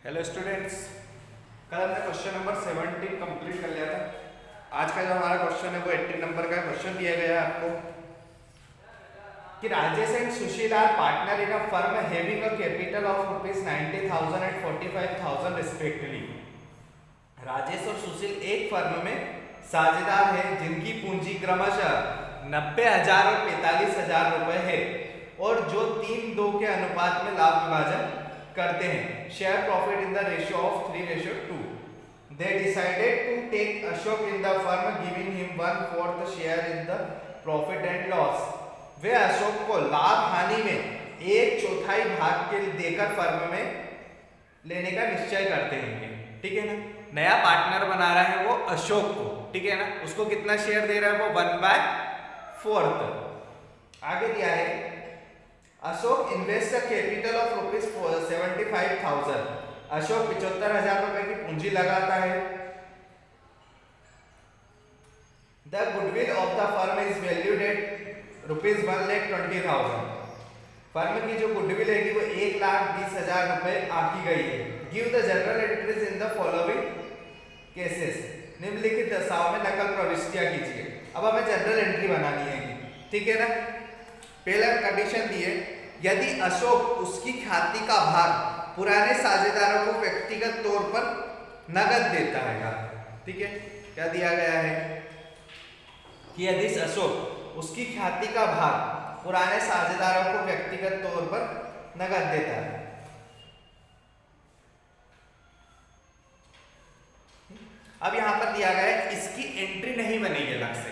Hello students, कल हमने question number 17 complete कर लिया था। आज का जो हमारा क्वेश्चन है वो 18 नंबर का क्वेश्चन दिया गया है आपको कि Rajesh and Sushil are partner in a firm having a capital of ₹90,000 and 45,000 respectively. Rajesh और सुशील एक फर्म में साझेदार हैं जिनकी पूंजी क्रमशः 90,000 और 45,000 रुपए है और जो 3-2 के अनुपात में लाभ विभाजन करते हैं। Share profit in the ratio of 3:2। They decided to take Ashok in the firm, giving him 1/4 share in the profit and loss. वे अशोक को लाभ हानि में 1/4 भाग के देकर फर्म में लेने का निश्चय करते हैं। ठीक है ना, नया पार्टनर बना रहा है वो अशोक को, ठीक है ना, उसको कितना शेयर दे रहा है वो 1/4। आगे दिया है Ashok invest a capital of ₹75,000। Ashok 75,000 रुपए की पूंजी लगाता है। The goodwill of the firm is valued at ₹1,20,000। Firm की जो गुडविल है वो 1,20,000 रुपए आकी गई है। Give the general entries in the following cases. निम्नलिखित दशाओं में नकल प्रविष्टियां कीजिए। अब हमें जनरल एंट्री बनानी है, ठीक है ना। पहला कंडीशन दी है, यदि अशोक उसकी ख्याति का भाग पुराने साझेदारों को व्यक्तिगत तौर पर नगद देता है। ठीक है, क्या दिया गया है कि यदि अशोक उसकी ख्याति का भाग पुराने साझेदारों को व्यक्तिगत तौर पर नगद देता है। अब यहां पर दिया गया है इसकी एंट्री नहीं बनेगी, अलग से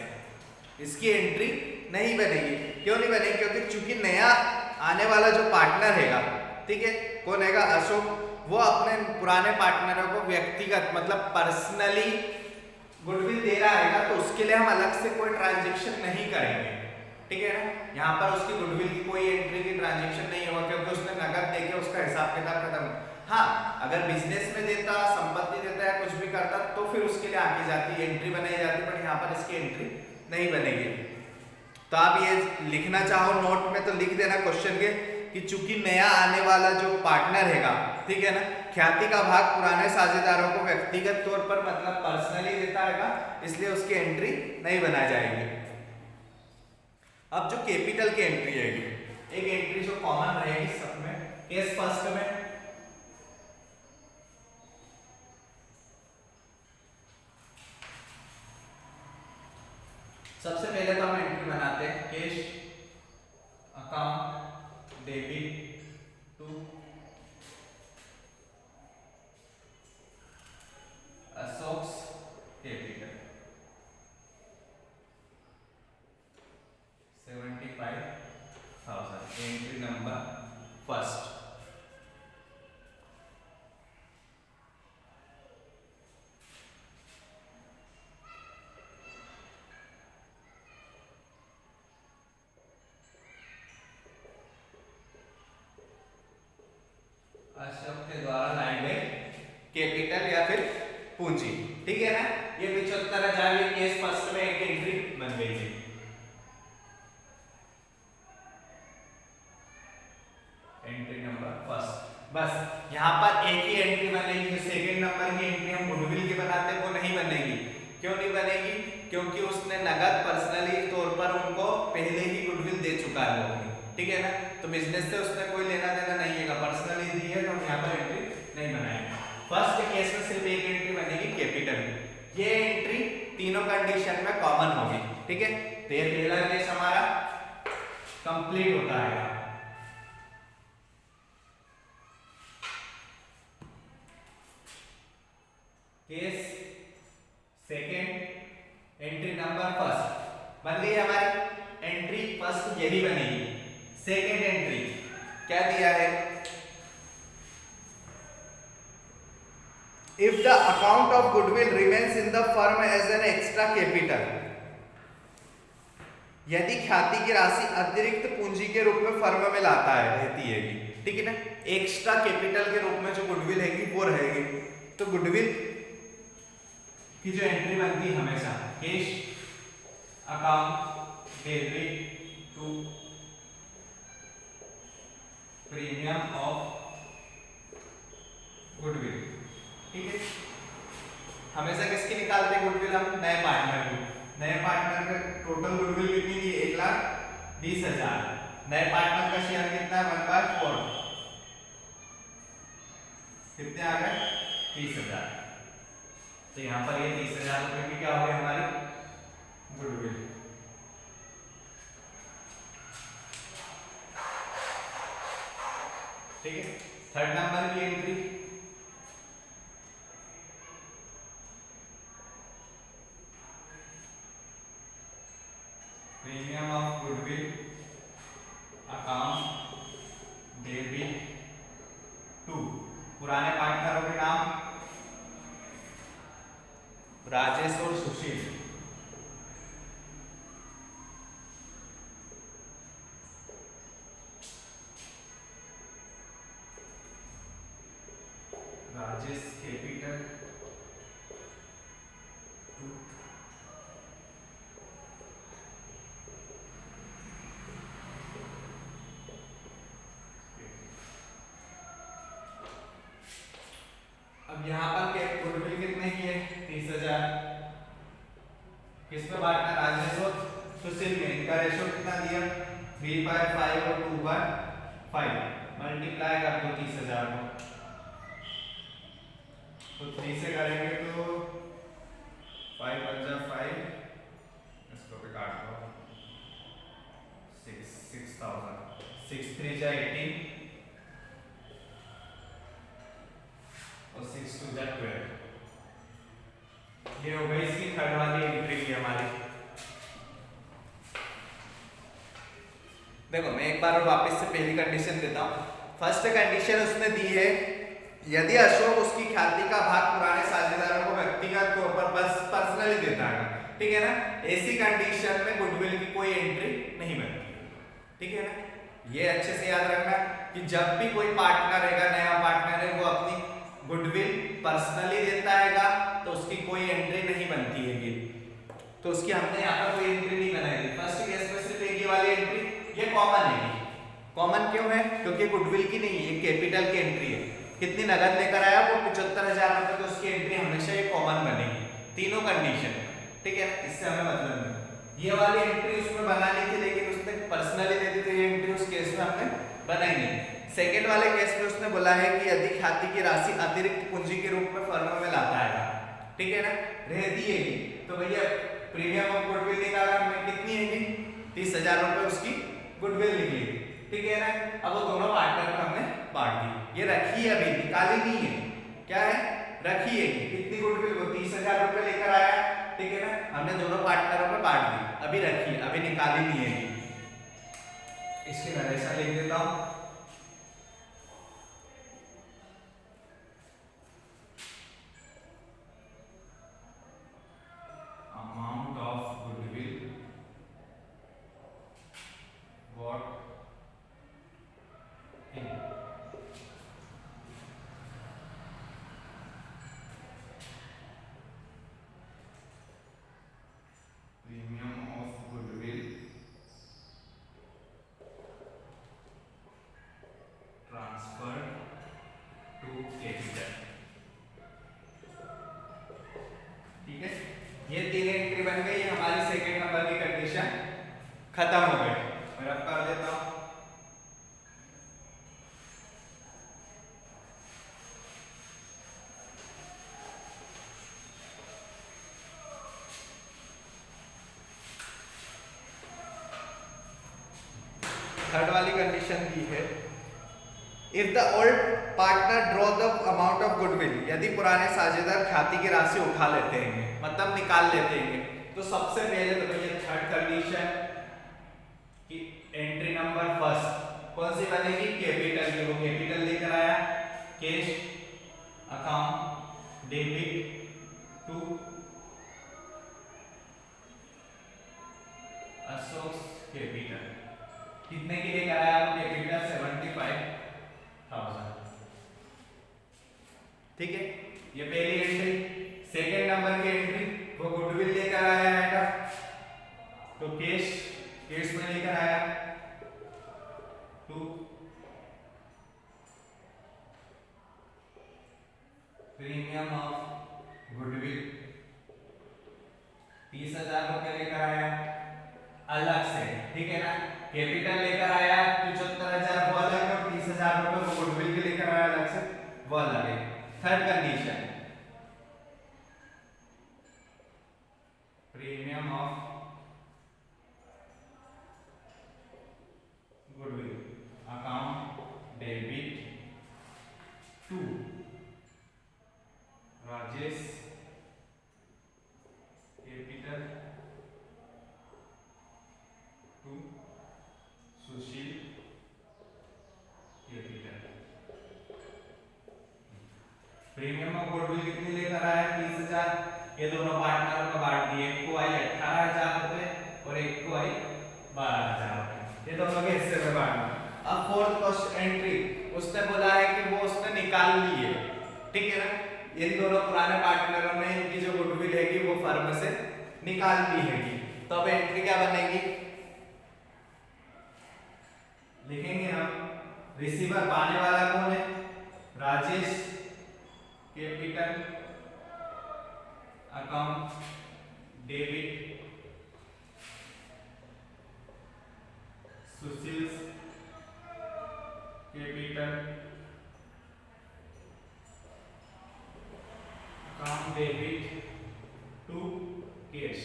इसकी एंट्री नहीं बनेगी। क्यों नहीं बनेगी? क्योंकि चूंकि नया आने वाला जो पार्टनर हैगा, ठीक है, कौन हैगा? अशोक, वो अपने पुराने पार्टनरों को व्यक्तिगत मतलब पर्सनली गुडविल दे रहा हैगा, तो उसके लिए हम अलग से कोई ट्रांजैक्शन नहीं करेंगे, ठीक है ना। यहाँ पर उसकी गुडविल की कोई एंट्री की ट्रांजैक्शन नहीं होगा क्योंकि उसने नगद देके उसका हिसाब किताब खत्म। हाँ, अगर बिजनेस में देता, संपत्ति देता है, कुछ भी करता तो फिर उसके लिए आगे जाती एंट्री बनाई जाती, पर यहाँ पर इसकी एंट्री नहीं बनेगी। तो आप ये लिखना चाहो नोट में तो लिख देना क्वेश्चन के कि चूंकि नया आने वाला जो पार्टनर हैगा, ठीक है ना, ख्याति का भाग पुराने साझेदारों को व्यक्तिगत तौर पर मतलब पर्सनली देता हैगा, इसलिए उसकी एंट्री नहीं बनाई जाएगी। अब जो कैपिटल की एंट्री हैगी, एक एंट्री जो कॉमन रहेगी सब में, केस फर्स्ट में सबसे पहले तो हम एंट्री बनाते हैं cash account debit to Ashok's capital 75,000। Entry number first. Ashok के द्वारा लाई गई कैपिटल या फिर पूंजी, ठीक है ना। ये 75,000 ये केस फर्स्ट में एक एंट्री बन गई है। एंट्री नंबर फर्स्ट, बस यहाँ पर एक ही एंट्री बनेगी। जो सेकंड नंबर की एंट्री हम गुडविल की बनाते हैं वो नहीं बनेगी। क्यों नहीं बनेगी? क्योंकि उसने नगद पर्सनली तौर पर उनको पहले ही गुडविल दे चुका है वो, ठीक है ना। तो बिजनेस से उसने कोई लेना देना नहीं है, पर्सनली दी है, तो हम यहाँ पर एंट्री नहीं बनाएंगे। फर्स्ट केस में सिर्फ एक एंट्री बनेगी कैपिटल की। ये एंट्री तीनों कंडीशन में कॉमन होगी, ठीक है। तो ये पहला केस हमारा कंप्लीट होता है। Case second, entry number first बन गई हमारी। एंट्री फर्स्ट यही बनेगी। सेकेंड एंट्री क्या दिया है? If the account of goodwill remains in the firm as an extra capital, यदि ख्याति की राशि अतिरिक्त पूंजी के रूप में फर्म में लाता है, रहती है, ठीक है ना, एक्स्ट्रा कैपिटल के रूप में जो गुडविल हैगी वो रहेगी। तो गुडविल की जो एंट्री बनती है हमेशा cash account debit to premium of goodwill. ठीक है, हमेशा किसकी निकालते हैं गुडविल हम? नए पार्टनर की। नए पार्टनर का टोटल गुडविल कितनी थी? 1,20,000। नए पार्टनर का शेयर कितना है? 1/4। कितने आ गए? 30,000। तो यहाँ पर ये 30,000 रुपए की क्या हो गई हमारी? गुडविल। ठीक है, थर्ड नंबर की entry, premium of goodwill account debit to पुराने पार्टनरों के नाम राजेश और सुशील। राजेश कैपिटल टू अब यहाँ पर गुडविल कितने की है? 30,000। किसमें बांटना? राजेश और सुशील में। इनका रेशो कितना दिया? 3/5 और 2/5। मल्टीप्लाई कर दो 30,000 को, तो 3 से करेंगे तो 5 × 5, इसको भी काट दो, 6,000। 6 3 × 18 और 6 2 × 12। ये हो गई इसकी थर्ड वाली एंट्री की हमारी। देखो मैं एक बार और वापस से पहली कंडीशन देता हूँ। फर्स्ट कंडीशन उसने दी है, यदि अशोक उसकी ख्याति का भाग पुराने साझेदारों को व्यक्तिगत तौर पर बस पर्सनली देता है, ठीक है ना, ऐसी कंडीशन में गुडविल की कोई एंट्री नहीं बनती। ठीक है ना, ये अच्छे से याद रखना कि जब भी कोई पार्टनर रहेगा, नया पार्टनर है, वो अपनी गुडविल पर्सनली देता हैगा तो उसकी कोई एंट्री नहीं बनती है। तो उसकी हमने यहाँ पर कोई एंट्री नहीं बनाई थी। फर्स्ट केस में सिर्फ एक वाली एंट्री, ये कॉमन है। कॉमन क्यों है? क्योंकि गुडविल की नहीं, ये कैपिटल की एंट्री है। कितनी नगद लेकर आया वो? 75,000 रुपए। तो उसकी एंट्री हमेशा ये कॉमन बनेगी तीनों कंडीशन में। ठीक है, इससे हमें मतलब नहीं। ये वाली एंट्री उसमें बनानी थी, लेकिन उसने पर्सनली दे दी, तो ये एंट्री उस केस में हमने बनाई नहीं। सेकेंड वाले केस में उसने बोला है कि यदि ख्याति की राशि अतिरिक्त पूंजी के रूप में फर्म में लाता है, ठीक है ना, रहती है, तो भैया प्रीमियम ऑफ गुडविल निकाला हमने, कितनी है? 30,000 रुपए उसकी गुडविल निकली। ठीक है ना, अब वो दोनों पार्टनर में हमने बांट दी। ये रखी है, अभी निकाली नहीं है। क्या है? रखी है। कितनी गुडविल? वो 30,000 रुपए लेकर आया, ठीक है ना, हमने दोनों पार्टनरों में बांट दी, अभी रखी है, अभी निकाली नहीं है। इसके नरेशन लिख देता हूं। Amount of goodwill what in premium of goodwill transfer to capital. ठीक है, ये तीन एंट्री बन गई, हमारी सेकेंड नंबर की कंडीशन खत्म हो गई। मैं अब कर देता हूं। थर्ड वाली कंडीशन दी है, if the old partner draw the amount of goodwill, यदि पुराने साझेदार ख्याति की राशि उठा लेते हैं, मतलब निकाल लेते हैं, तो सबसे पहले तो भैया थर्ड कंडीशन कि एंट्री नंबर फर्स्ट कौन सी बनेगी? कैपिटल की। वो कैपिटल लेकर आया, cash account debit to Ashok capital. कितने की लेकर आया वो कैपिटल? 75,000। ठीक है, ये पहली एंट्री। सेकेंड नंबर की एंट्री, वो गुडविल लेकर आया है, तो कैश में लेकर आया टू प्रीमियम ऑफ गुडविल 30,000 रुपए लेकर आया अलग से, ठीक है ना। कैपिटल लेकर आया 75,000 वो अलग, और 30,000 रुपए वो गुडविल के लेकर आया अलग से, वो अलग है। Third condition, premium of goodwill account debit to Rajesh capital to Sushil capital. Premium of goodwill कितनी लेकर आया 30,000, ये दोनों पार्टनरों में बांट दिए, एक को आई 18,000 रुपए और एक को आई 12,000 रुपए, ये दोनों के हिस्से में बांटना। अब फोर्थ कॉस्ट एंट्री उसने बोला है कि वो उसने निकाल ली है, ठीक है ना। इन दोनों पुराने पार्टनरों ने इनकी जो गुडविल हैगी वो फर्म से निकाल ली हैगी, तो अब एंट्री क्या बनेगी, लिखेंगे हम रिसीवर पाने वाला कौन है, Rajesh capital account debit Sushil capital account debit to cash.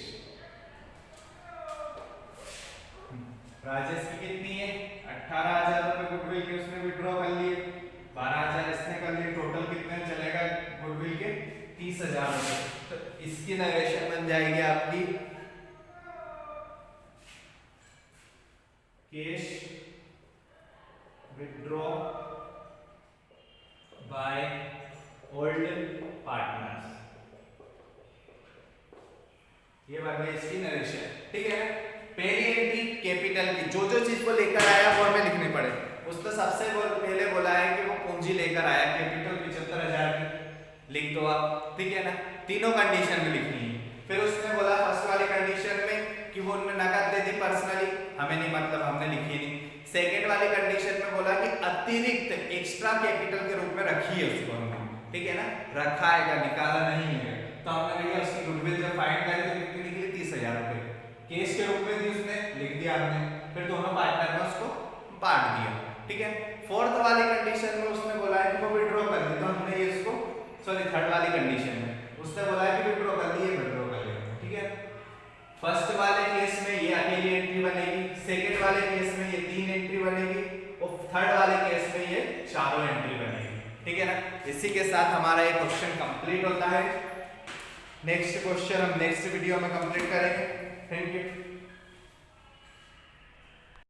Rajesh की कितनी है 18,000 रुपए गुडविल के उसने विड्रॉ कर लिए, 12,000 इसने कर लिए, टोटल कितने चलेगा गुडविल के 30,000 रुपए। तो इसकी नरेशन बन जाएगी आपकी cash withdraw by old partners, ये बन गई इसकी नरेशन, ठीक है। पहली एंट्री कैपिटल की, जो जो चीज को लेकर आया वो हमें लिखनी पड़े। उसने सबसे पहले बोला है कि वो पूंजी लेकर आया कैपिटल 75,000 की, लिख दो आप, ठीक है ना। तीनों कंडीशन में लिखनी है। फिर उसने बोला फर्स्ट वाली कंडीशन में कि वो उन्हें नकद दे दी पर्सनली, हमें नहीं मतलब, हमने लिखी नहीं। सेकेंड वाली कंडीशन में बोला कि अतिरिक्त एक्स्ट्रा कैपिटल के रूप में रखी है उसको हमने, ठीक है ना, रखा है, निकाला नहीं है। तो हमने भैया उसकी गुडविल जब फाइंड करी तो कितनी निकली 30,000 रुपए, कैश के रूप में दी उसने, लिख दिया हमने, फिर दोनों पार्टनर में उसको बांट दिया, ठीक है। फोर्थ वाली कंडीशन में उसने बोला है कि वो विड्रॉ कर दी, तो हमने ये इसको, सॉरी थर्ड वाली कंडीशन में उसने बोला है कि विड्रॉ कर दी, विड्रॉ कर लिया, ठीक है। फर्स्ट वाले केस में ये अकेली एंट्री बनेगी, सेकंड वाले केस में ये 3 एंट्री बनेगी, और थर्ड वाले केस में ये चारों एंट्री बनेगी, ठीक है ना। इसी के साथ हमारा ये क्वेश्चन कंप्लीट होता है। नेक्स्ट क्वेश्चन हम नेक्स्ट वीडियो में कंप्लीट करेंगे। Thank you.